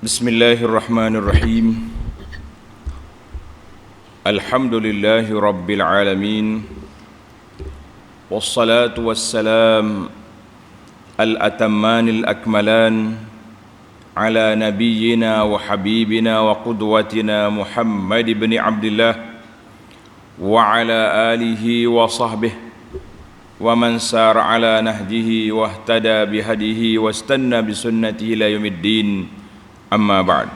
Bismillahirrahmanirrahim. Alhamdulillahi rabbil alamin. Wassalatu wassalam al-atammanil akmalan ala nabiyyina wa habibina wa qudwatina Muhammad ibn Abdullah wa ala alihi wa sahbihi wa man sara ala nahjihi wa ihtada bihadihi wa istanna bisunnatihi ila yaumiddin. Amma ba'd.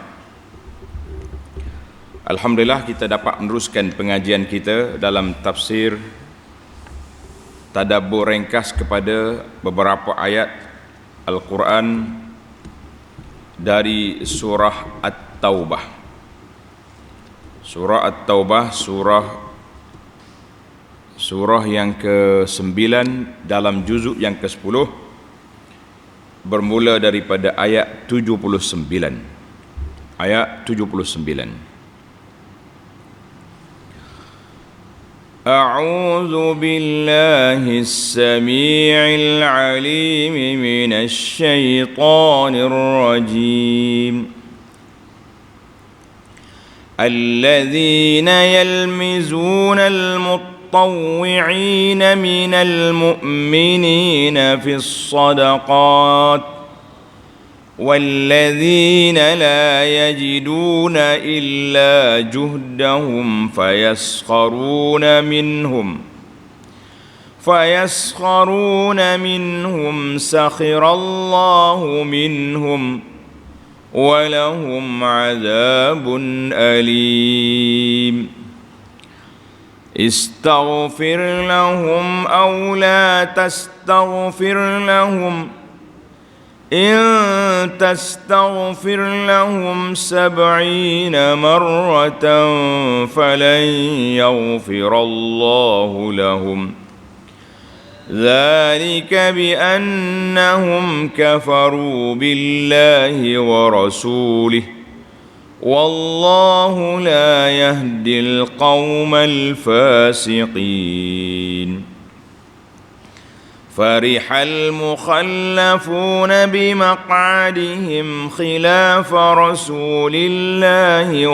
Alhamdulillah kita dapat meneruskan pengajian kita dalam tafsir tadabbur ringkas kepada beberapa ayat Al-Quran dari surah At-Taubah. Surah At-Taubah surah yang ke-9 dalam juzuk yang ke-10, bermula daripada ayat 79. Ayat 79. A'udzu billahis samii'il 'aliim minasy syaithaanir rajiim. Alladzina yalmizunal المطوعين من المؤمنين في الصدقات والذين لا يجدون إلا جهدهم فيسخرون منهم سخر الله منهم ولهم عذاب أليم استغفر لهم أو لا تستغفر لهم إن تستغفر لهم 70 مرة فلن يغفر الله لهم ذلك بأنهم كفروا بالله ورسوله والله لا يهدي القوم الفاسقين فرح المخلفون بمقعدهم خلاف رسول الله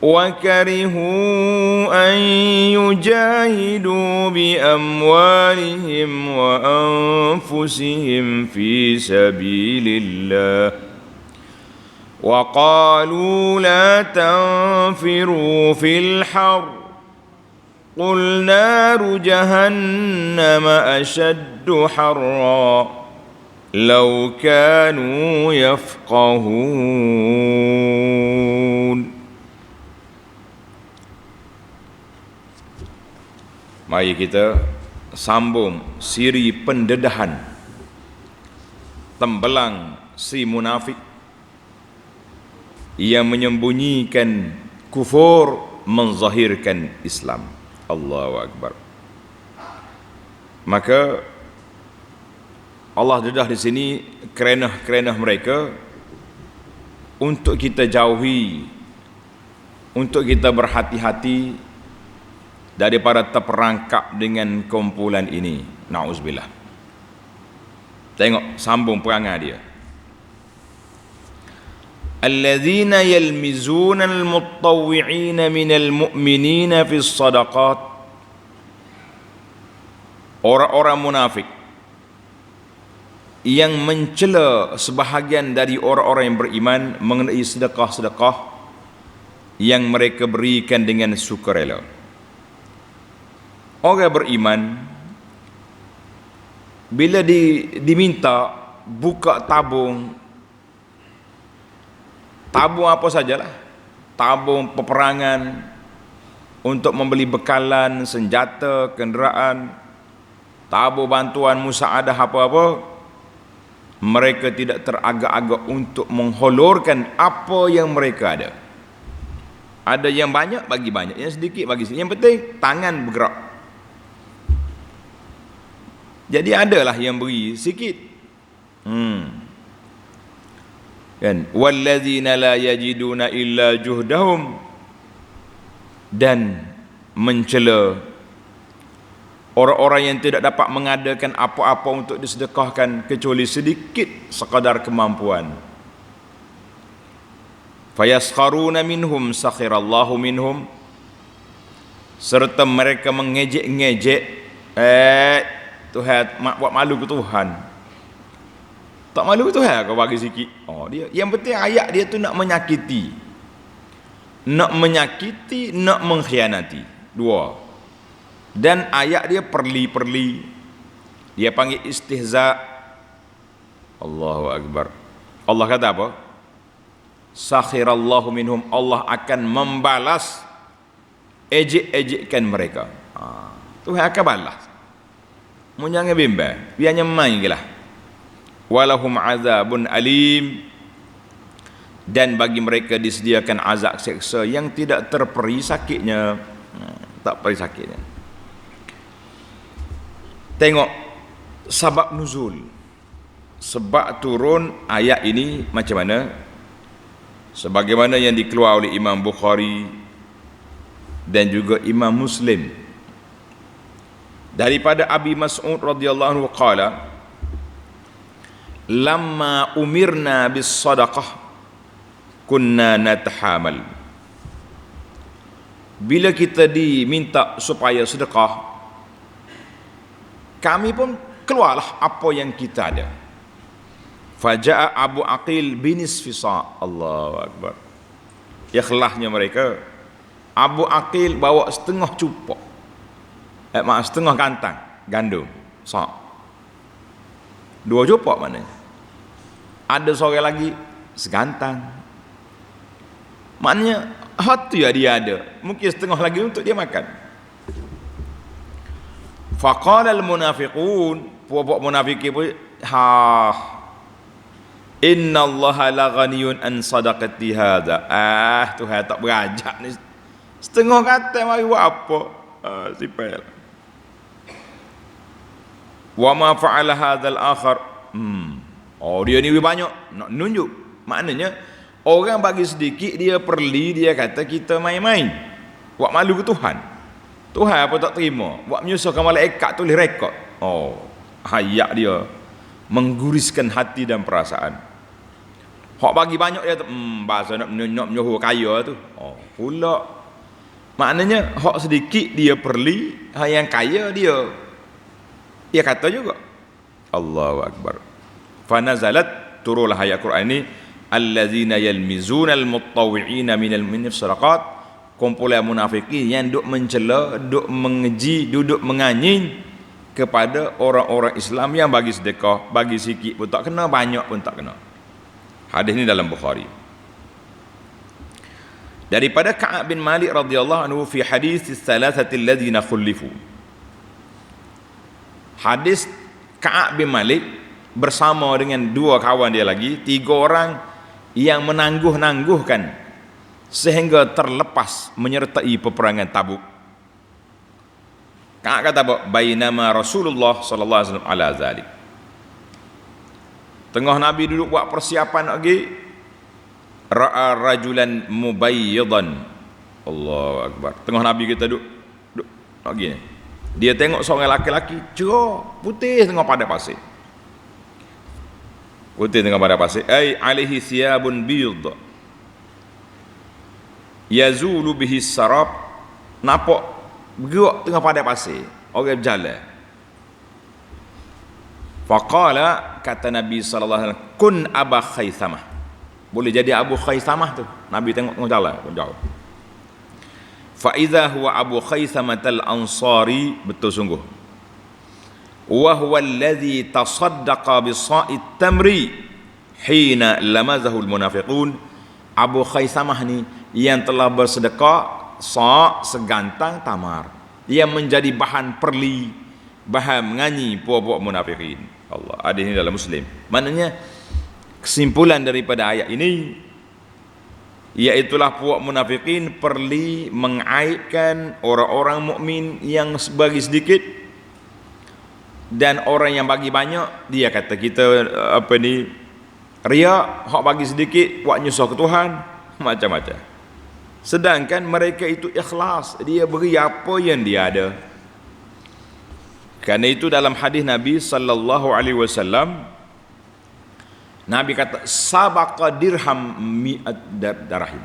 وكرهوا أن يجاهدوا بأموالهم وأنفسهم في سبيل الله وقالوا لا تنفروا في الحر قل نار جهنم أشد حرا لو كانوا يفقهون. Mari kita sambung siri pendedahan tembelang si munafik yang menyembunyikan kufur, menzahirkan Islam. Allahu Akbar. Maka Allah dedah di sini kerenah-kerenah mereka untuk kita jauhi, untuk kita berhati-hati daripada terperangkap dengan kumpulan ini. Na'udzubillah. Tengok sambung perangai dia. Alladzina yalmizuna al-muttawwi'ina minal mu'minina fis sadaqat. Orang-orang munafik yang mencela sebahagian dari orang-orang yang beriman mengenai sedekah-sedekah yang mereka berikan dengan sukarela. Orang beriman bila diminta buka tabung apa sajalah, tabung peperangan untuk membeli bekalan, senjata, kenderaan, tabung bantuan musaadah apa-apa, mereka tidak teragak-agak untuk mengholorkan apa yang mereka ada. Ada yang banyak bagi banyak, yang sedikit bagi sedikit. Yang penting tangan bergerak. Jadi adalah yang beri sikit. Kan, walladzina la yajiduna illa juhdahum, dan mencela orang-orang yang tidak dapat mengadakan apa-apa untuk disedekahkan kecuali sedikit sekadar kemampuan. Fayaskharuna minhum sakhirallahu minhum, serta mereka mengejek-ngejek Tuhan, buat malu ke Tuhan. Tak malu ke Tuhan kau bagi sikit. Dia yang penting ayat dia tu nak menyakiti, nak mengkhianati, dua. Dan ayat dia perli, dia panggil istihza. Allahu Akbar. Allah kata apa? Sakhirallahu minhum, Allah akan membalas ejek-ejekkan mereka. Tuhan akan balas. Mu jangan bimbang, biarnya main je lah. Walahum azabun alim, dan bagi mereka disediakan azab seksa yang tidak terperi sakitnya. Tak peri sakitnya. Tengok sebab nuzul, sebab turun ayat ini macam mana. Sebagaimana yang dikeluar oleh Imam Bukhari dan juga Imam Muslim daripada Abi Mas'ud radhiyallahu anhu qala, lamma umirna bis sadaqah kunna natahamal. Bila kita diminta supaya sedekah, kami pun keluarlah apa yang kita ada. Faja'a Abu Aqil binisfi sa'. Allahu Akbar. Ikhlasnya mereka, Abu Aqil bawa setengah cupok, setengah kantang gandum sa'. 2 cupok maknanya. Ada seorang lagi segantang. Maknanya hati dia ada, mungkin setengah lagi untuk dia makan. Faqala al-munafiqun, puak-puak munafikin pun, inna allaha la ghaniyun an sadaqati hadha. Tuhan tak berajak ni, setengah kata mari buat apa. Sipel. Wa ma fa'ala hadzal akhar. Dia ni lebih banyak nak nunjuk. Maknanya orang bagi sedikit dia perli, dia kata kita main-main, buat malu ke Tuhan. Tuhan apa tak terima, buat menyusahkan malaikat tulis rekod. Ayat dia mengguriskan hati dan perasaan. Hak bagi banyak dia tu bahasa nak menyuruh kaya tu. Pula maknanya hak sedikit dia perli, hak yang kaya dia kata juga. Allahu Akbar. Fanazalat, turunlah ayat Quran ini, allazina yalmizuna almutawwi'ina minal sadaqat, kumpulan munafikin yang duk mencela, duk mengeji, duduk menganying kepada orang-orang Islam yang bagi sedekah, bagi sikit pun tak kena, banyak pun tak kena. Hadis ini dalam Bukhari. Daripada Ka'ab bin Malik radhiyallahu anhu fi hadis thalathati alladhina khulifu. Hadis Ka'ab bin Malik bersama dengan 2 kawan dia lagi, 3 orang yang menangguh-nangguhkan sehingga terlepas menyertai peperangan Tabuk. Ka'ab kata apa? Bainama Rasulullah sallallahu alaihi wasallam ala zalik. Tengah Nabi duduk buat persiapan lagi, ra'a rajulan mubayyidan. Allahu Akbar. Tengah Nabi kita duduk lagi ni. Dia tengok seorang lelaki cerah, putih tengah padang pasir. Putih tengah padang pasir. Alaihi thiyabun bid, yazulu bihi sarab. Nampak bergerak tengah padang pasir, orang berjalan. Faqala, kata Nabi sallallahu alaihi wasallam, kun Aba Khaythamah. Boleh jadi Abu Khaythamah tu. Nabi tengok jalan jauh. Fa idza huwa Abu Khaythamah al-Ansari, betul sungguh. Wa huwa alladhi tasaddaqa bi sa'it tamri hina lamazahu al-munafiqun. Abu Khaythamah ni yang telah bersedekah segantang tamar, yang menjadi bahan perli, bahan menganyi puak-puak munafikin. Allah, hadis ini dalam Muslim. Maknanya kesimpulan daripada ayat ini, iaitulah puak munafikin perli mengaibkan orang-orang mukmin yang bagi sedikit, dan orang yang bagi banyak dia kata kita riak, hak bagi sedikit buat nyusah ke Tuhan, macam-macam. Sedangkan mereka itu ikhlas, dia beri apa yang dia ada. Karena itu dalam hadis Nabi sallallahu alaihi wasallam, Nabi kata sabaqa dirham mi'at darahim.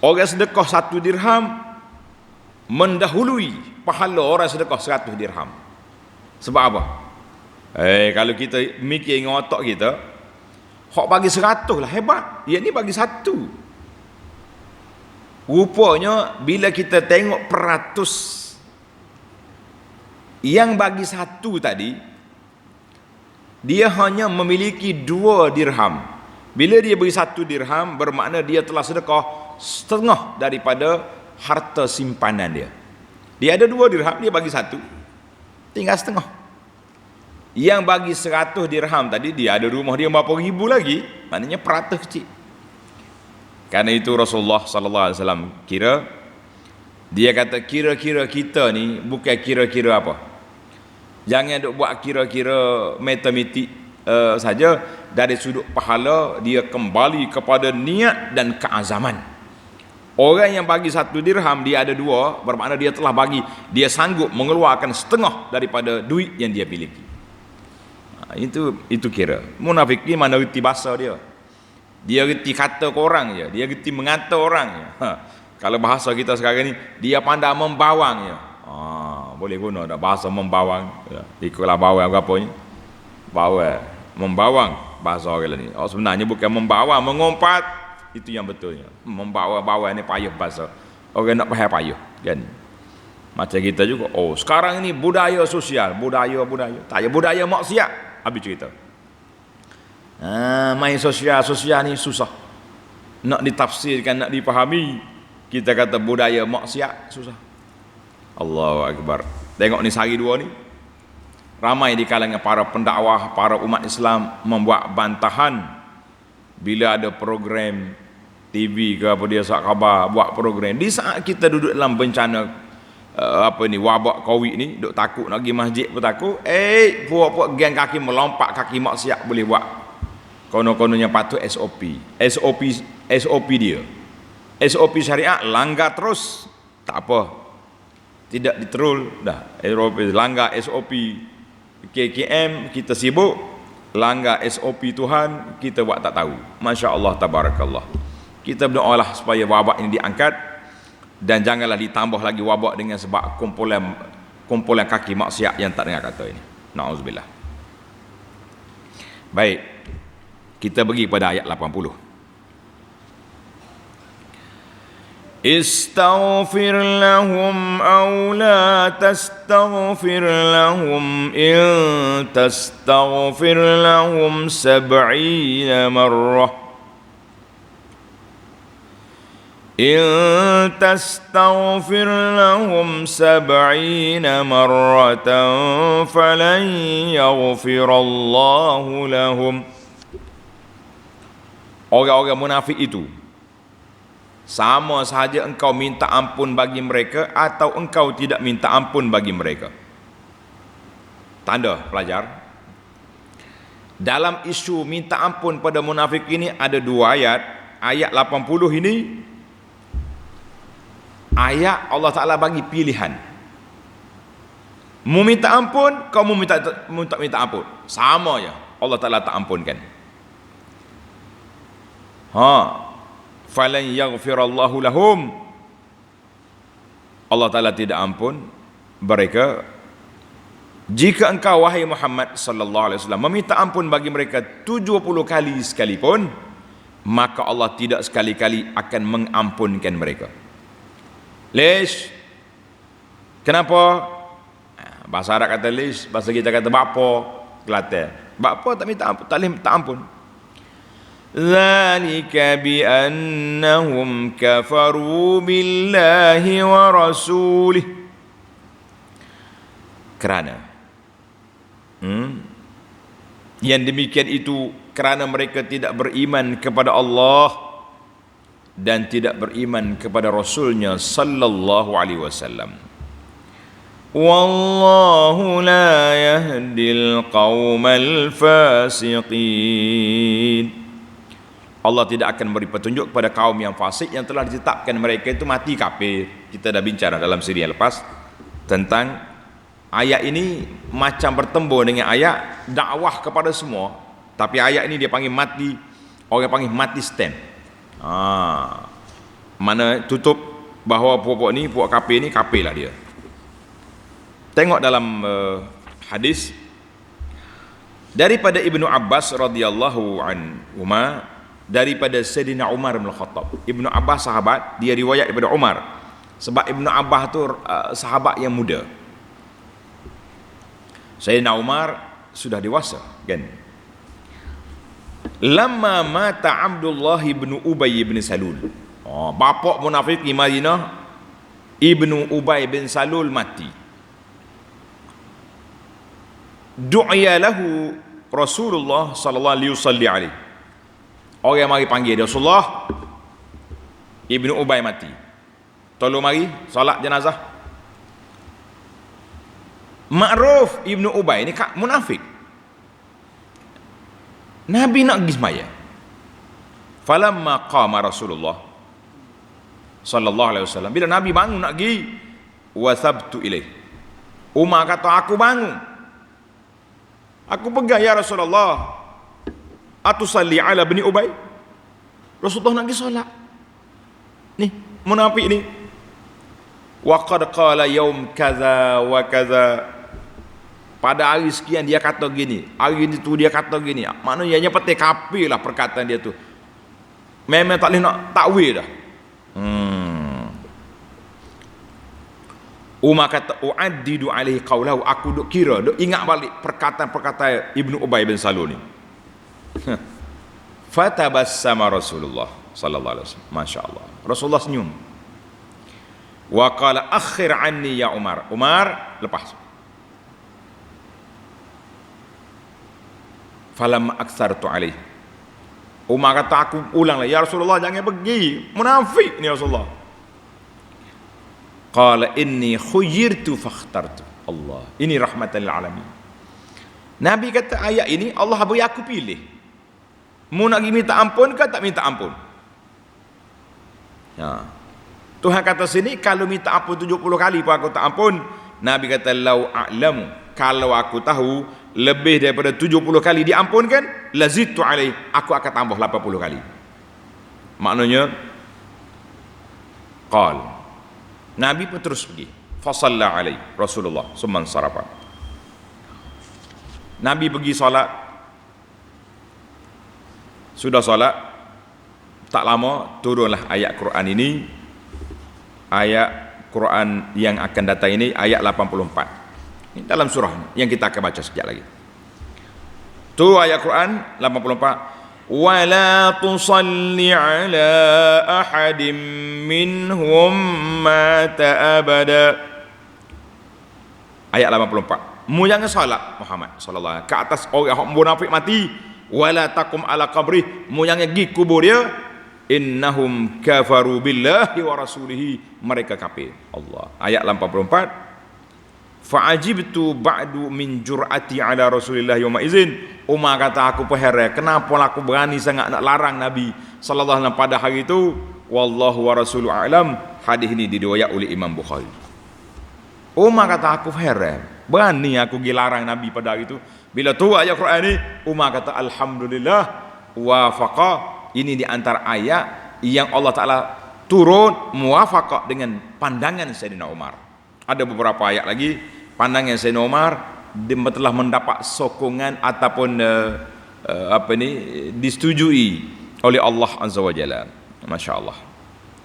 Orang sedekah 1 dirham mendahului pahala orang sedekah 100 dirham. Sebab apa? Kalau kita mikir dengan otak kita, hak bagi 100 lah hebat, yang ni bagi 1. Rupanya bila kita tengok peratus, yang bagi 1 tadi dia hanya memiliki 2 dirham. Bila dia bagi 1 dirham, bermakna dia telah sedekah setengah daripada harta simpanan dia. Dia ada 2 dirham, dia bagi 1, tinggal setengah. Yang bagi 100 dirham tadi, dia ada rumah dia berapa ribu lagi, maknanya peratus kecil. Karena itu Rasulullah sallallahu alaihi wasallam dia kata kira-kira kita ni bukan kira-kira apa. Jangan duk buat kira-kira matematik saja. Dari sudut pahala dia kembali kepada niat dan keazaman. Orang yang bagi 1 dirham dia ada 2, bermakna dia telah bagi, dia sanggup mengeluarkan setengah daripada duit yang dia miliki. Itu kira. Munafik ni mana reti bahasa dia. Dia reti kata ke orang je, dia reti mengata orang je. Kalau bahasa kita sekarang ni, dia pandai membawang je. Boleh guna dah bahasa membawang. Ikutlah bawang apa ni? Bawang, membawang bahasa orang ni. Sebenarnya bukan membawang, mengumpat. Itu yang betulnya. Membawa-bawa ni payah bahasa. Orang nak faham payah kan. Macam kita juga. Sekarang ini budaya sosial, budaya. Tak ada budaya maksiat. Habis cerita. Main sosial ni susah. Nak ditafsirkan, nak dipahami, kita kata budaya maksiat susah. Allahu Akbar. Tengok ni sehari dua ni, ramai di kalangan para pendakwah, para umat Islam membuat bantahan bila ada program TV ke apa dia sak khabar buat program di saat kita duduk dalam bencana wabak Covid ni, duk takut nak pergi masjid pun takut. Puak-puak geng kaki melompat kaki maksiat boleh buat. Kono-kononnya patut SOP dia. SOP syariat langgar terus, tak apa. Tidak diterul dah. Langgar SOP KKM kita sibuk, langgar SOP Tuhan kita buat tak tahu. Masya-Allah tabarakallah. Kita berdoalah supaya wabak ini diangkat dan janganlah ditambah lagi wabak dengan sebab kumpulan kaki maksiat yang tak dengar kata ini. Nauzubillah. Baik, kita pergi pada ayat 80. Istaghfir lahum aw la tastaghfir lahum in tastaghfir lahum 70 marrah إن تستغفر لهم 70 مرة فلن يغفر الله لهم. Orang-orang munafik itu, sama sahaja engkau minta ampun bagi mereka atau engkau tidak minta ampun bagi mereka. Tanda pelajar, dalam isu minta ampun pada munafik ini ada 2 ayat. Ayat 80 ini ayat Allah Ta'ala bagi pilihan. Mu minta ampun, kau mu minta ampun, sama je Allah Ta'ala tak ampunkan. Falan yaghfirallahu lahum, Allah Ta'ala tidak ampun mereka. Jika engkau wahai Muhammad sallallahu alaihi wasallam meminta ampun bagi mereka 70 kali sekalipun, maka Allah tidak sekali-kali akan mengampunkan mereka. Lish? Kenapa? Bahasa Arab kata lish, bahasa kita kata bapa, Kelantan. Bapa tak minta ampun, tak boleh minta ampun. Zalika bi annahum kafaru billahi wa rasulih. Kerana yang demikian itu kerana mereka tidak beriman kepada Allah dan tidak beriman kepada Rasulnya sallallahu alaihi wasallam. Wallahu la yahdil qaumal fasiqin. Allah tidak akan beri petunjuk kepada kaum yang fasik yang telah ditetapkan mereka itu mati kafir. Kita dah bincang dalam siri yang lepas. tentang ayat ini macam bertembur dengan ayat dakwah kepada semua, tapi ayat ini dia panggil mati, orang panggil mati stand. Mana tutup bahawa pokok ni, pokok kafir ni kafir lah dia. Tengok dalam hadis daripada Ibnu Abbas radhiyallahu anhuma, daripada Sayyidina Umar bin Khattab. Ibnu Abbas sahabat, dia riwayat daripada Umar. Sebab Ibnu Abbas tu sahabat yang muda. Sayyidina Umar sudah dewasa, kan? Lamma mata Abdullah bin Ubay bin Salul. Bapak munafik di Madinah, Ibnu Ubay bin Salul mati. Du'iya lahu Rasulullah sallallahu alaihi wasallam. Orang mari panggil dia, Rasulullah, Ibnu Ubay mati, tolong mari solat jenazah. Ma'ruf Ibnu Ubay ni munafik. Nabi nak pergi semaya. Falamma qama Rasulullah sallallahu alaihi wasallam, bila Nabi bangun nak pergi, wasabtu ilaih. Umar kata, aku bangun, aku pegang, ya Rasulullah, atusalli ala bani Ubay. Rasulullah nak pergi solat. Ni munafik ni. Wa qad qala yaum kaza wa kaza, pada hari sekian dia kata gini, hari itu dia kata gini. Maknanya ianya peti kafir lah perkataan dia tu. Memang tak boleh nak takwil dah. Umar kata, uaddidu alaihi qaulahu, aku duk kira, duk ingat balik perkataan-perkataan Ibnu Ubay bin Salul ni. Fatabassama Rasulullah sallallahu alaihi wasallam. Masya-Allah. Rasulullah senyum. Wa qala akhir anni ya Umar. Umar, lepas. Falamma aktsartu alaihi. Umar kata, aku ulang lah, ya Rasulullah, jangan pergi, munafik ni Rasulullah. Qala inni khuyirtu fakhtartu. Allah, ini rahmatan lil alamin. Nabi kata, ayat ini Allah beri aku pilih, mu nak minta ampun ke tak minta ampun. Tuhan kata sini, kalau minta ampun 70 kali pun aku tak ampun. Nabi kata, lau a'lamu, kalau aku tahu lebih daripada 70 kali diampunkan, lazidtu alaih, aku akan tambah 80 kali. Maknanya qal, Nabi pun terus pergi. Fasalla alaih Rasulullah summan sarafa. Nabi pergi solat. Sudah solat, tak lama turunlah ayat Quran ini. Ayat Quran yang akan datang ini ayat 84. Ini dalam surah yang kita akan baca sekejap lagi. Tu ayat Quran 84. وَلَا تُصَلِّ عَلَىٰ أَحَدٍ مِّنْهُمْ مَاتَ أَبَدًا. Ayat 84. Mu jangan salat Muhammad sallallahu alaihi wasallam ke atas orang munafik mati. Wala taqum ala qabri, mu jangan pergi kubur dia. Innahum kafaru billahi wa rasulihi, mereka kafir Allah. Ayat 84. Fa'ajibtu ba'du min jur'ati ala Rasulillah yawma izin. Umar kata, aku heran, kenapa aku berani sangat nak larang Nabi sallallahu alaihi wasallam pada hari itu. Wallahu wa rasuluhu a'lam. Hadis ini diriwayat oleh Imam Bukhari. Umar kata, aku heran, berani aku pergi larang Nabi pada hari itu. Bila tu ayat Quran ini, Umar kata, alhamdulillah wafaqa. Ini di antara ayat yang Allah Ta'ala turun muwafaqah dengan pandangan Sayyidina Umar. Ada beberapa ayat lagi pandangan Sayyidina Umar telah mendapat sokongan ataupun disetujui oleh Allah Azza wa Jalla. Masya-Allah.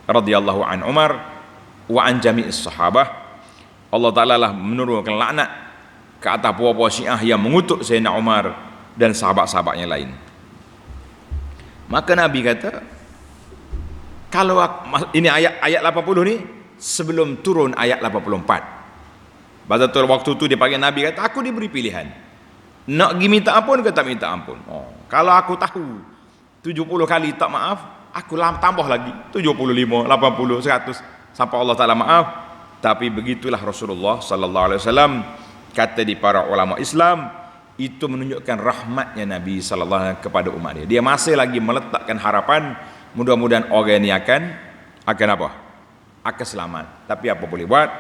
Radhiyallahu an Umar wa an jami'is sahabah. Allah Ta'ala lah menurunkan laknat ke atas puak-puak Syiah yang mengutuk Sayyidina Umar dan sahabat-sahabat yang lain. Maka Nabi kata, kalau ini ayat 80 ni sebelum turun ayat 84. Pada waktu tu dia panggil Nabi, kata, aku diberi pilihan, nak pergi minta ampun ke tak minta ampun. Kalau aku tahu 70 kali tak maaf, aku tambah lagi 75, 80, 100 sampai Allah Ta'ala maaf. Tapi begitulah Rasulullah sallallahu alaihi wasallam, kata di para ulama Islam, itu menunjukkan rahmatnya Nabi sallallahu alaihi wasallam kepada umat dia. Dia masih lagi meletakkan harapan, mudah-mudahan orang ini akan apa? Akan selamat. Tapi apa boleh buat?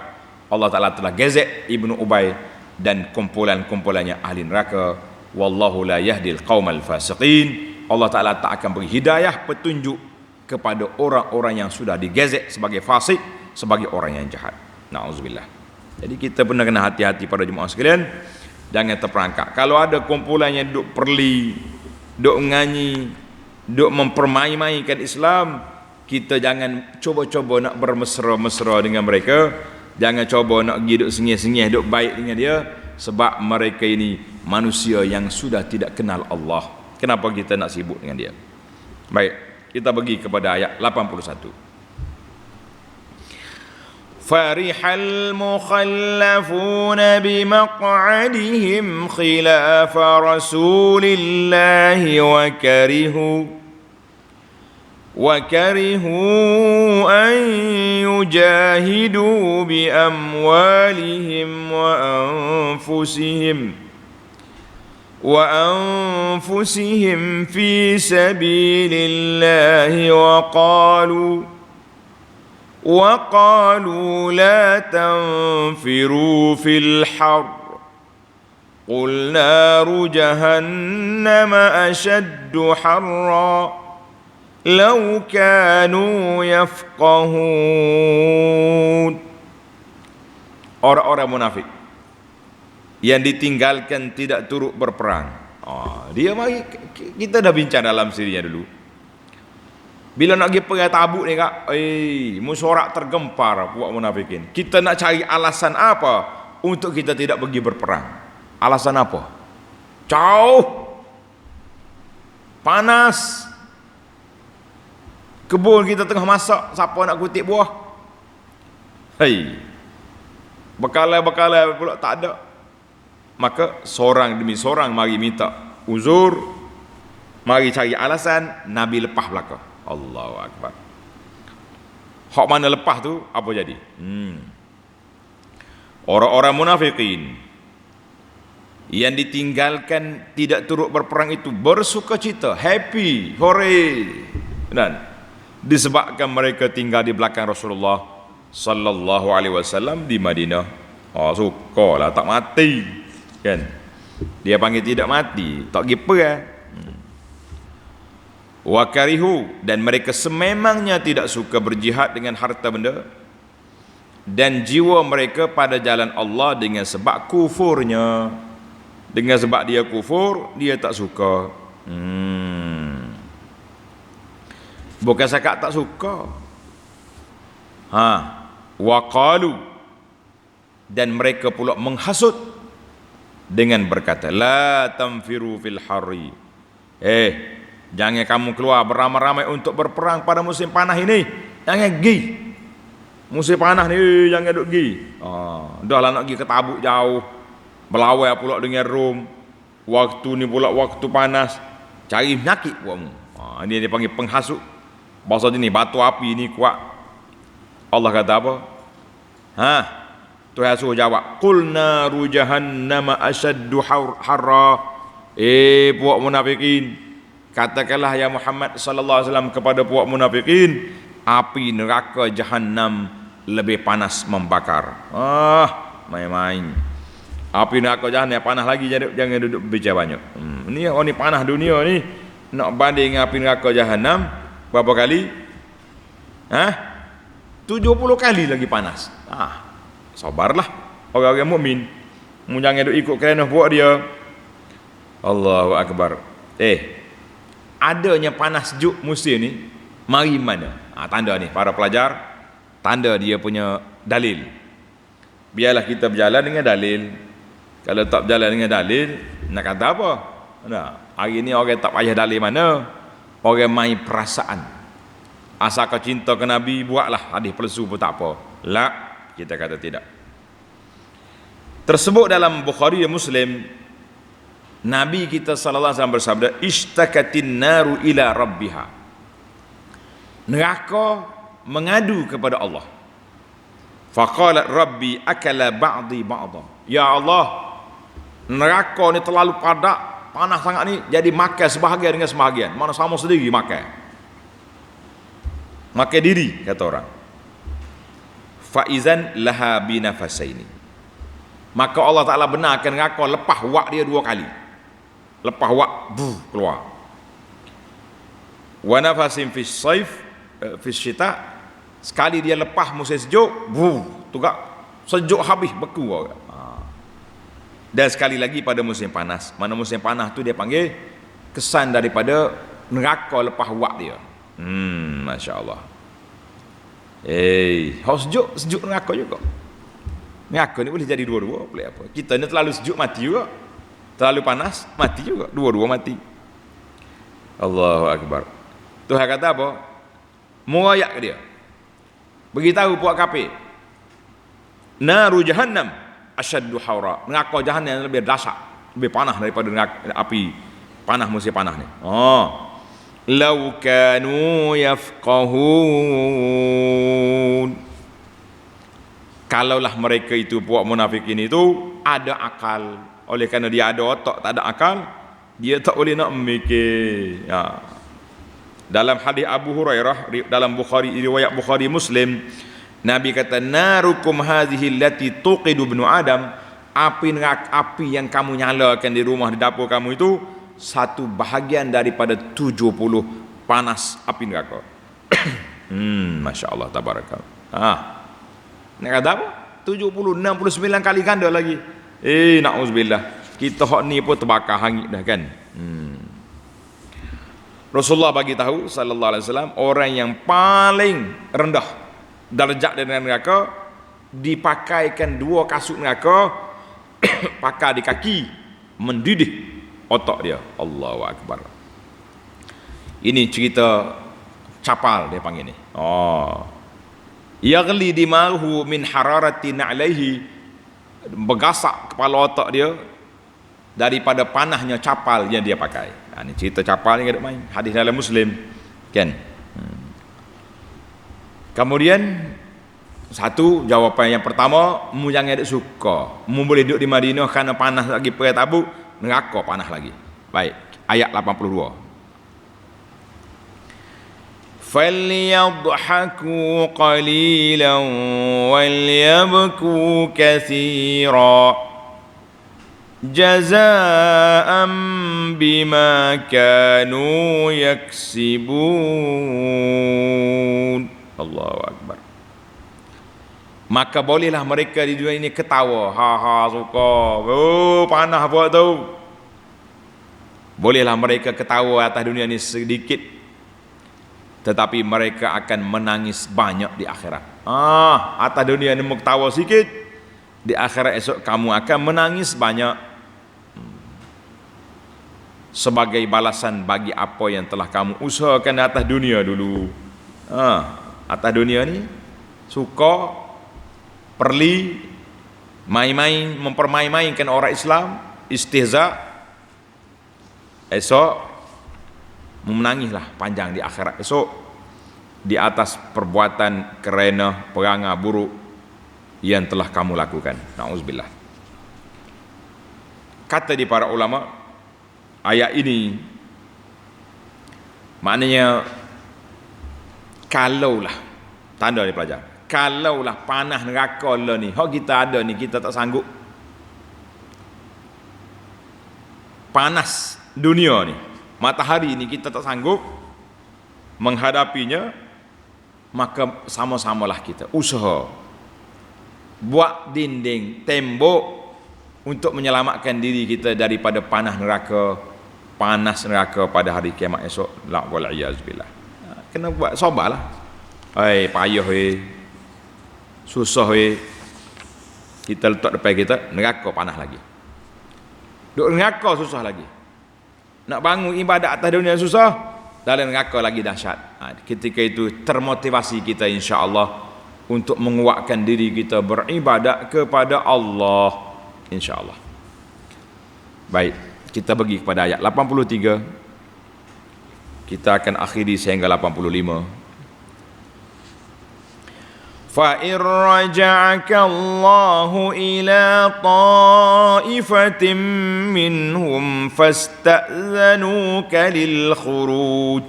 Allah Ta'ala telah gezek Ibnu Ubay dan kumpulan-kumpulannya ahli neraka. Wallahu la yahdil qaumal fasiqin. Allah Ta'ala tak akan beri hidayah, petunjuk kepada orang-orang yang sudah digezek sebagai fasik, sebagai orang yang jahat. Na'udzubillah. Jadi kita benar kena hati-hati pada jemaah sekalian, jangan terperangkap. Kalau ada kumpulan yang duk perli, duk nganyi, duk mempermain-mainkan Islam, kita jangan cuba-cuba nak bermesra-mesra dengan mereka. Jangan cuba nak pergi duk sengih-sengih, duk baik dengan dia, sebab mereka ini manusia yang sudah tidak kenal Allah. Kenapa kita nak sibuk dengan dia? Baik, kita pergi kepada ayat 81. Farihal mukhallafuna bimaq'adihim khilafa Rasulillahi وكرهوا أن يجاهدوا بأموالهم وأنفسهم في سبيل الله وقالوا لا تنفروا في الحر قل نار جهنم أشد حرا لو كانوا يفقهون. Orang-orang munafik yang ditinggalkan tidak turut berperang. Dia mari kita dah bincang dalam sirinya dulu. Bila nak pergi perang Tabuk ni kak, musyarak tergempar puak munafikin. Kita nak cari alasan apa untuk kita tidak pergi berperang? Alasan apa? Jauh, panas, kebun kita tengah masak, siapa nak kutip buah? Bekalai pula tak ada. Maka seorang demi seorang mari minta uzur, mari cari alasan. Nabi lepas belaka. Allahu Akbar. Hak mana lepas tu apa jadi? Orang-orang munafikin yang ditinggalkan tidak turut berperang itu bersukacita, happy, hore, dan disebabkan mereka tinggal di belakang Rasulullah sallallahu alaihi wasallam di Madinah. Sukalah tak mati kan. Dia panggil tidak mati, tak pergi perang. Wa karihu, dan mereka sememangnya tidak suka berjihad dengan harta benda dan jiwa mereka pada jalan Allah dengan sebab kufurnya. Dengan sebab dia kufur, dia tak suka. Bukan cakap tak suka. Waqalu, dan mereka pula menghasut dengan berkata, la tanfiru fil harri. Jangan kamu keluar beramai-ramai untuk berperang pada musim panas ini. Jangan pergi. Musim panas ni jangan duk pergi. Dah lah nak pergi ke Tabuk jauh. Berlawan pula dengan Rom. Waktu ni pula waktu panas. Cari penyakit buatmu. Ini dia panggil penghasut. Bahasa ni batu api ni kuat. Allah kata apa? Tuhan suruh jawab, qul naru jahannama asyaddu harra. Puak munafikin, katakanlah ya Muhammad sallallahu alaihi wasallam kepada puak munafikin, api neraka Jahannam lebih panas membakar. Main-main. Api neraka Jahannam panas lagi, jangan duduk bicara banyak. Ni panas dunia ni nak banding api neraka Jahannam berapa kali? 70 kali lagi panas. Sabarlah orang-orang mukmin. Mu jangan duk ikut kerana buat dia. Allahu Akbar. Adanya panas sejuk musim ni mari mana? Tanda ni para pelajar, tanda dia punya dalil. Biarlah kita berjalan dengan dalil. Kalau tak berjalan dengan dalil, nak kata apa? Hari ni orang tak payah dalil mana? Orang main perasaan. Asal kau cinta ke Nabi, buatlah hadis palsu pun tak apa. La, kita kata tidak. Tersebut dalam Bukhari dan Muslim, Nabi kita sallallahu alaihi wasallam bersabda, ishtakatin naru ila rabbiha. Neraka mengadu kepada Allah. Faqalat rabbi akala ba'di ba'da. Ya Allah, neraka ni terlalu panas sangat ni, jadi makan sebahagian dengan sebahagian. Mana sama sendiri makan diri, kata orang. faizan laha binafasaini. Maka Allah Ta'ala benarkan neraka lepas wak dia 2 kali. Lepas wak keluar. Wa nafasin fi saif fi syita, sekali dia lepas musim sejuk, tugak sejuk habis beku. Dan sekali lagi pada musim panas. Mana musim panas tu dia panggil kesan daripada neraka lepas wak dia. Masya-Allah. Sejuk neraka juga. Neraka ni boleh jadi dua-dua, boleh apa? Kita ni terlalu sejuk mati juga. Terlalu panas mati juga. Dua-dua mati. Allahu akbar. Tuhan kata apa? Merayak ke dia. Beritahu puak kafir. Naru jahannam asyaddu haura. Neraka jahannam lebih dahsyat, lebih panas daripada api panas musim panas ni. Lau kanu yafqahun. Kalaulah mereka itu puak munafikin itu ada akal. Oleh kerana dia ada otak tak ada akal, dia tak boleh nak memikir. Dalam hadis Abu Hurairah dalam Bukhari, riwayat Bukhari Muslim, Nabi kata narukum hadhihi allati tuqidu ibnu Adam, api yang kamu nyalakan di rumah di dapur kamu itu satu bahagian daripada 70 panas api neraka. Masya-Allah tabarakallah. Nak kata apa? 70, 69 kali ganda lagi. Na'udzubillah. Kita hak ni pun terbakar hangit dah kan. Rasulullah bagi tahu sallallahu alaihi wasallam, orang yang paling rendah darjat dari neraka dipakaikan 2 kasut neraka pakai di kaki, mendidih otak dia. Allahu akbar. Ini cerita capal dia panggil ni. Yaghli dimahu min hararatin alaihi, bergasak kepala otak dia daripada panahnya capal yang dia pakai. Ini cerita capal ni ada main. Hadis dalam Muslim kan. Kemudian satu jawapan yang pertama, mu jangan ada suka. Mu boleh duduk di Madinah kerana panas lagi perang Tabuk, neraka panas lagi. Baik, ayat 82. فَلْيَضْحَكُوا قَلِيلًا وَلْيَبْكُوا كَثِيرًا جَزَاءً بِمَا كَانُوا يَكْسِبُونَ. Allahu Akbar. Maka bolehlah mereka di dunia ini ketawa, suka, panah buat tu. Bolehlah mereka ketawa atas dunia ini sedikit, tetapi mereka akan menangis banyak di akhirat. Atas dunia ini ketawa sikit, di akhirat esok kamu akan menangis banyak, sebagai balasan bagi apa yang telah kamu usahakan di atas dunia dulu. Atas dunia ni suka, perli, main-main, mempermain-mainkan orang Islam, istihza, esok menangislah panjang di akhirat esok di atas perbuatan kerana perangai buruk yang telah kamu lakukan. Na'udzubillah. Kata di para ulama, ayat ini maknanya kalaulah, tanda dia pelajar, kalaulah panah neraka lah ni hak kita ada ni, kita tak sanggup. Panas dunia ni, matahari ini kita tak sanggup menghadapinya, maka sama-samalah kita usaha buat dinding, tembok untuk menyelamatkan diri kita daripada panas neraka pada hari kiamat esok. La wal iyaz billah. Kena buat sabarlah. Payah susah kita letak depan kita neraka panas lagi. Duk neraka susah lagi. Nak bangun ibadat atas dunia susah, dalam neraka lagi dahsyat. Ketika itu termotivasi kita insya-Allah untuk menguatkan diri kita beribadat kepada Allah insya-Allah. Baik, kita pergi kepada ayat 83. Kita akan akhiri sehingga 85. فَإِنْ رَجَعَكَ اللَّهُ إِلَى طَائِفَةٍ مِّنْهُمْ فَاسْتَأْذَنُوكَ لِلْخُرُوجِ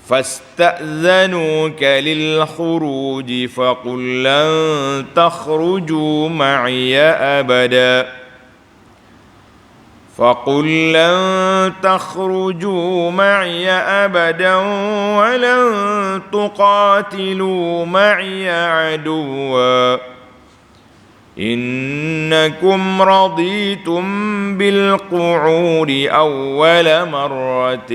فاستأذنوك للخروج فقل لن تخرجوا معي أبدا ولن تقاتلوا معي عدوا إنكم رضيتم بالقعود أول مرة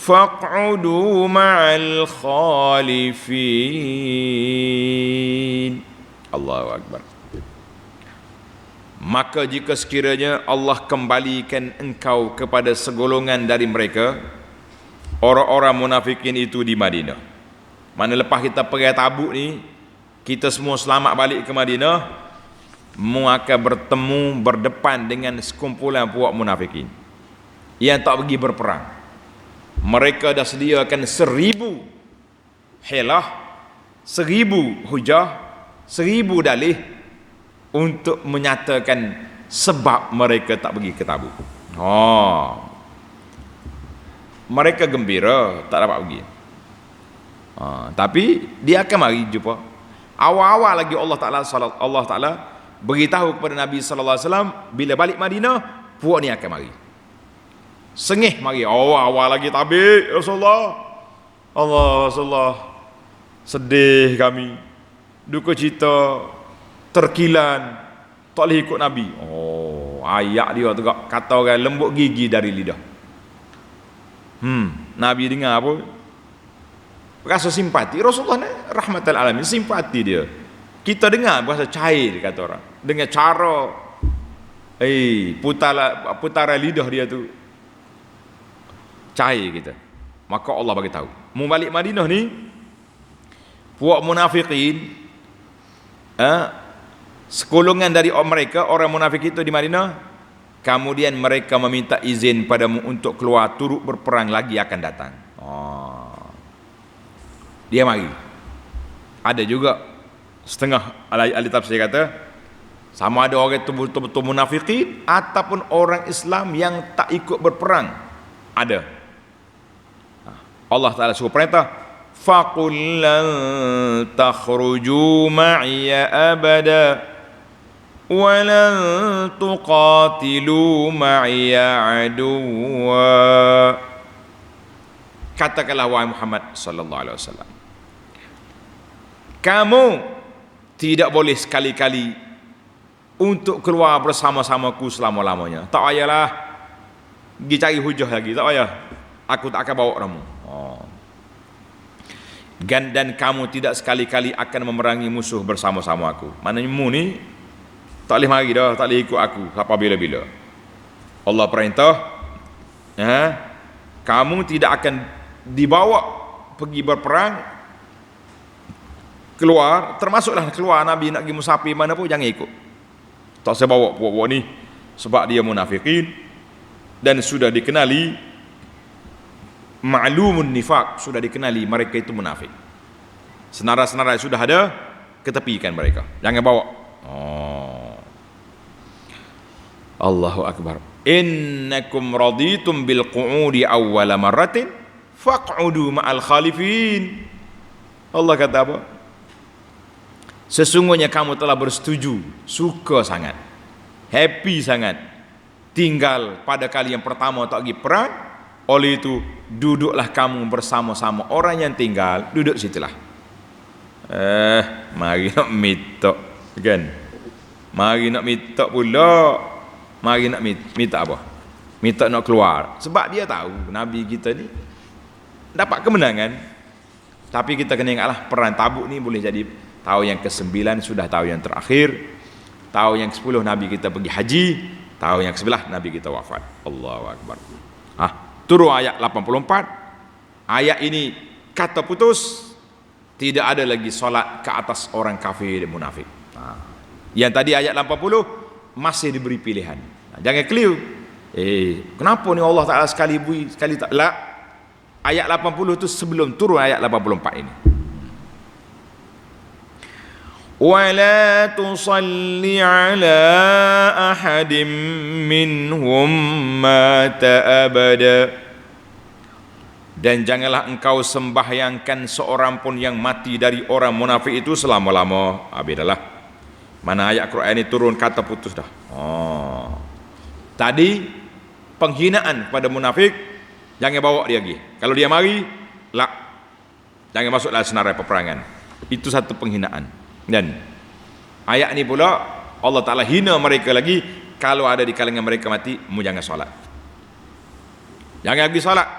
فاقعدوا مع الخالفين. Allahu Akbar. Maka jika sekiranya Allah kembalikan engkau kepada segolongan dari mereka, orang-orang munafikin itu di Madinah. Mana lepas kita pergi Tabuk ni, kita semua selamat balik ke Madinah, mu akan bertemu berdepan dengan sekumpulan puak munafikin yang tak pergi berperang. Mereka dah sediakan 1000 hilah, 1000 hujah, 1000 dalih untuk menyatakan sebab mereka tak pergi ke Tabuk. Mereka gembira tak dapat pergi. Tapi dia akan mari jumpa. Awal-awal lagi Allah Ta'ala beritahu kepada Nabi sallallahu alaihi wasallam, bila balik Madinah puak ni akan mari. Sengih mari. Awal lagi tabik Rasulullah. Rasulullah sedih kami, duka cita, terkilan, tak boleh ikut Nabi. Ayat dia tegak kata orang lembut gigi dari lidah. Nabi dengar apa? Rasa simpati. Rasulullah ni rahmatal alamin, simpati dia. Kita dengar bahasa cair, kata orang. Dengan cara putara lidah dia tu cair kita. Maka Allah bagi tahu, mau balik Madinah ni puak munafikin, sekolongan dari mereka, orang munafik itu di Madinah, kemudian mereka meminta izin padamu untuk keluar turut berperang lagi akan datang. Dia mari. Ada juga setengah ahli tafsir kata, sama ada orang itu betul-betul munafikin ataupun orang Islam yang tak ikut berperang. Ada. Allah Ta'ala suruh perintah, faqul lan takhruju ma'iya abada wa lan tuqatilu ma'iya aduwa. Katakanlah wahai Muhammad sallallahu alaihi wasallam, kamu tidak boleh sekali-kali untuk keluar bersama-samaku selama-lamanya. Tak payahlah pergi cari hujah lagi, tak payah. Aku tak akan bawa kamu. Dan kamu tidak sekali-kali akan memerangi musuh bersama-sama aku. Maknanya mu ni tak boleh mari dah, tak boleh ikut aku sampai bila-bila. Allah perintah, kamu tidak akan dibawa pergi berperang, keluar, termasuklah keluar Nabi nak pergi musafir mana pun jangan ikut. Tak saya bawa puak-puak ni sebab dia munafikin dan sudah dikenali ma'lumun nifaq, sudah dikenali mereka itu munafik. Senarai-senarai sudah ada, ketepikan mereka. Jangan bawa. Allahu Akbar. Innakum raditum bil qu'udi awwala marratin faq'udu ma'al khalifin. Allah kata apa? Sesungguhnya kamu telah bersetuju, suka sangat, happy sangat tinggal pada kali yang pertama tak pergi perang. Oleh itu duduklah kamu bersama-sama orang yang tinggal, duduk situlah. Mari nak minta kan? Mari nak minta pula. Mari nak minta apa? Minta nak keluar. Sebab dia tahu Nabi kita ni dapat kemenangan. Tapi kita kena ingatlah, perang Tabuk ni boleh jadi tahun yang ke-9 sudah tahun yang terakhir. Tahun yang ke-10 Nabi kita pergi haji. Tahun yang ke-11 Nabi kita wafat. Allahu Akbar. Turun ayat 84. Ayat ini kata putus, tidak ada lagi solat ke atas orang kafir dan munafik. Yang tadi ayat 80 masih diberi pilihan. Jangan keliru. Kenapa ni Allah Ta'ala sekali bui, sekali tak? La. Ayat 80 itu sebelum turun ayat 84 ini. وَلَا تُصَلِّ عَلَى أَحَدٍ مِّنْهُمْ مَاتَ أَبَدًا. Dan janganlah engkau sembahyangkan seorang pun yang mati dari orang munafik itu selama-lama. Bedalah. Mana ayat Quran ini turun kata putus dah. Tadi penghinaan kepada munafik, jangan bawa dia lagi. Kalau dia mari, jangan masuk dalam senarai peperangan. Itu satu penghinaan. Dan ayat ini pula Allah Ta'ala hina mereka lagi. Kalau ada di kalangan mereka mati, mu jangan solat. Jangan lagi solat.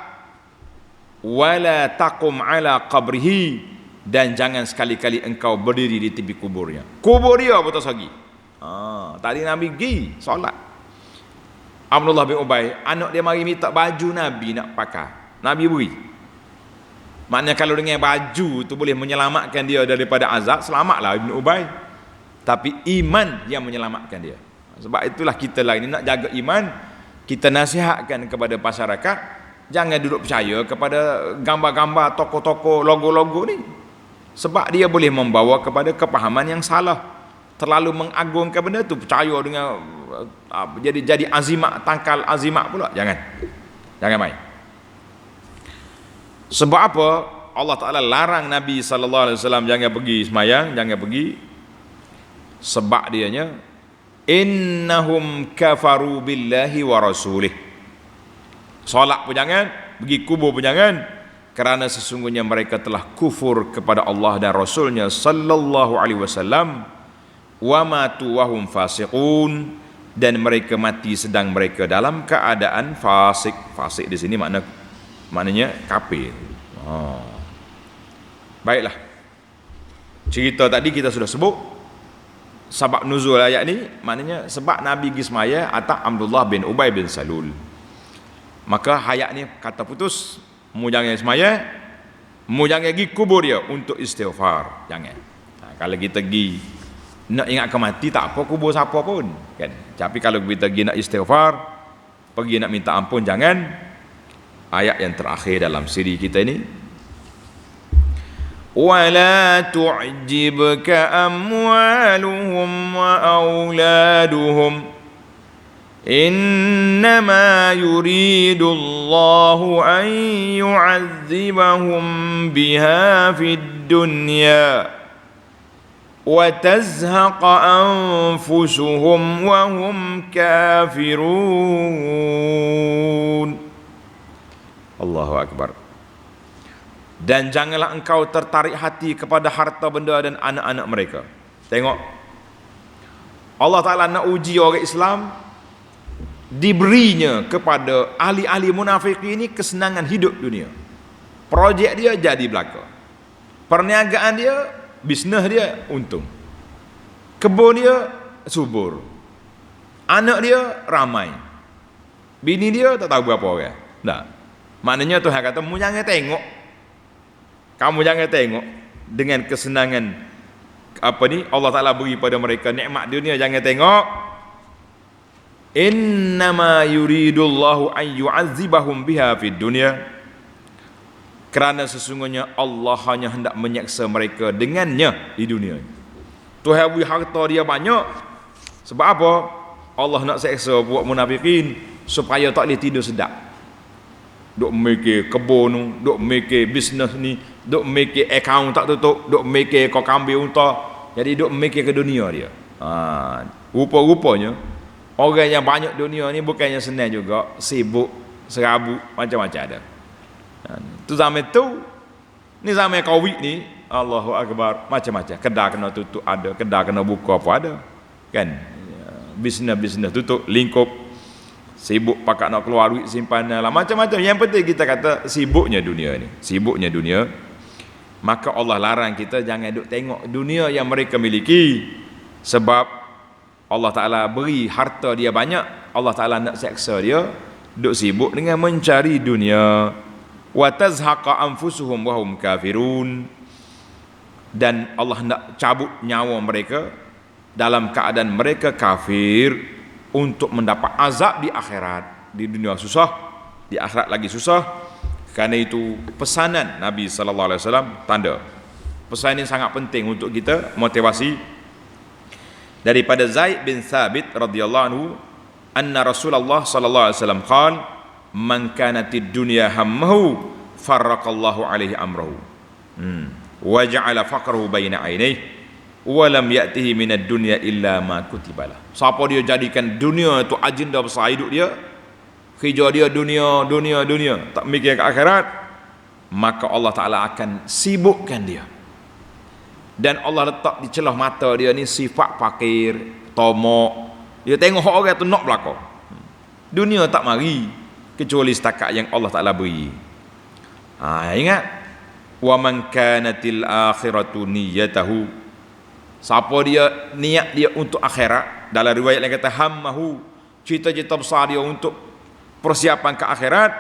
Wala taqum ala qabrihi, dan jangan sekali-kali engkau berdiri di tepi kuburnya. Kubur dia betul lagi. Tadi Nabi pergi solat. Abdullah bin Ubay, anak dia mari minta baju Nabi nak pakai. Nabi beri. Maknanya kalau dengan baju tu boleh menyelamatkan dia daripada azab, selamatlah Ibn Ubay. Tapi iman yang menyelamatkan dia. Sebab itulah kita lah ini nak jaga iman. Kita nasihatkan kepada masyarakat, jangan duduk percaya kepada gambar-gambar, tokoh-tokoh, logo-logo ni. Sebab dia boleh membawa kepada kepahaman yang salah. Terlalu mengagungkan benda tu, percaya dengan jadi azimat, tangkal azimat pula. Jangan main. Sebab apa? Allah Ta'ala larang Nabi SAW jangan pergi semayang, jangan pergi. Sebab dianya, innahum kafaru billahi wa rasulih. Solat pun jangan, pergi kubur pun jangan, kerana sesungguhnya mereka telah kufur kepada Allah dan Rasulnya sallallahu alaihi wasallam, wa matu wa hum fasiqun, dan mereka mati sedang mereka dalam keadaan fasik. Fasik di sini maknanya kafir. Baiklah. Cerita tadi kita sudah sebut sebab nuzul ayat ni, maknanya sebab Nabi pergi semaya atas Abdullah bin Ubay bin Salul. Maka ayat ni kata putus, mu jangan semaya, mu jangan pergi kubur dia untuk istighfar. Jangan. Kalau kita pergi nak ingat ke mati, tak apa kubur siapa pun, kan. Tapi kalau kita pergi nak istighfar, pergi nak minta ampun, jangan. Ayat yang terakhir dalam siri kita ini, wala tu'jibka amwaluhum wa auladuhum innama yuridullahu an yu'adzibahum biha fid dunya wa tazhaqa anfusuhum wa hum kafirun. Allahu Akbar. Dan janganlah engkau tertarik hati kepada harta benda dan anak-anak mereka. Tengok, Allah Ta'ala nak uji orang Islam, diberinya kepada ahli-ahli munafik ini kesenangan hidup dunia. Projek dia jadi belaka, perniagaan dia, bisnes dia untung, kebun dia subur, anak dia ramai, bini dia tak tahu berapa orang. Maknanya Tuhan kata, mu jangan tengok, kamu jangan tengok dengan kesenangan Allah Ta'ala beri pada mereka nikmat dunia, jangan tengok. Innama yuridullahu an yu'adzibahum biha fid dunya, kerana sesungguhnya Allah hanya hendak menyeksa mereka dengannya di dunia. Tuhan beri harta dia banyak, sebab apa? Allah nak seksa buat munafikin supaya tak boleh tidur sedap. Duk mikir kebun, duk mikir bisnes ni, duk mikir akaun tak tutup, duk mikir kau kambing unta. Jadi duk mikir ke dunia dia. Rupa-rupanya orang yang banyak dunia ni bukannya senang juga, sibuk, serabut, macam-macam ada. Tu zaman tu, ni zaman Covid ni, Allahu Akbar, macam-macam. Kedai kena tutup ada, kedai kena buka apa ada, kan? Bisnes tutup, lingkup, sibuk pakat nak keluar duit simpanan lah, macam-macam. Yang penting kita kata sibuknya dunia ni, sibuknya dunia. Maka Allah larang kita jangan duk tengok dunia yang mereka miliki, sebab Allah Ta'ala beri harta dia banyak, Allah Ta'ala nak seksa dia, duk sibuk dengan mencari dunia. Wa tazhaqa anfusuhum wa hum kafirun, dan Allah nak cabut nyawa mereka dalam keadaan mereka kafir, untuk mendapat azab di akhirat. Di dunia susah, di akhirat lagi susah. Kerana itu pesanan Nabi sallallahu alaihi wasallam, tanda. Pesan ini sangat penting untuk kita, motivasi. Daripada Zaid bin Thabit radhiyallahu anhu, anna Rasulullah sallallahu alaihi wasallam qala, man kanatid dunya hammahu farraqallahu alaihi amrahu wa ja'ala faqrahu baina ainaihi wa lam ya'tihi minad dunya illa ma kutibalah. Siapa dia jadikan dunia itu agenda besar hidup dia, kerja dia dunia, tak mikir ke akhirat, maka Allah Ta'ala akan sibukkan dia. Dan Allah letak di celah mata dia ni sifat fakir, tomok. Dia tengok orang tu nak belakang. Dunia tak mari kecuali setakat yang Allah Ta'ala beri. Ingat, wa man kanatil akhiratu niyyatahu, siapa dia niat dia untuk akhirat, dalam riwayat lain kata hammahu, cita-cita besar dia untuk persiapan ke akhirat,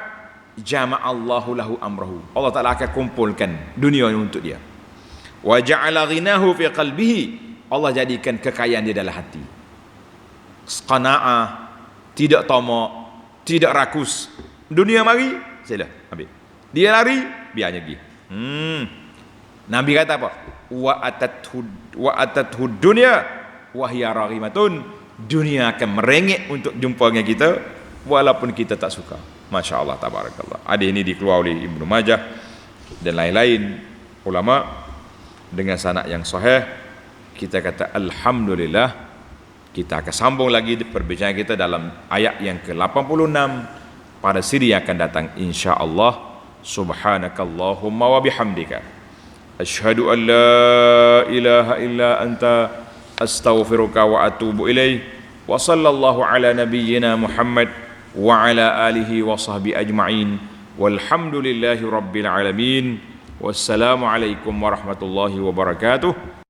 jama'allahu lahu amrahu, Allah Ta'ala akan kumpulkan dunia ini untuk dia. Wa ja'ala ghinahu fi qalbihi, Allah jadikan kekayaan dia dalam hati. Qana'ah, tidak tamak, tidak rakus. Dunia mari, sila ambil. Dia lari, biarnya pergi. Nabi kata apa? Wa atathu dunya wa hiya raghimatun, dunia akan merengek untuk jumpa dengan kita walaupun kita tak suka. Masya Allah, tabarakallah. Hadis ini dikeluarkan oleh Ibnu Majah dan lain-lain ulama dengan sanad yang sahih. Kita kata alhamdulillah. Kita akan sambung lagi perbincangan kita dalam ayat yang ke-86 pada siri yang akan datang insya-Allah. Subhanakallahumma wa bihamdika asyhadu an la ilaha illa anta astaghfiruka wa atubu ilaih. Wa sallallahu ala nabiyyina Muhammad wa ala alihi wa sahbihi ajma'in walhamdulillahi rabbil alamin. Wassalamu alaikum warahmatullahi wabarakatuh.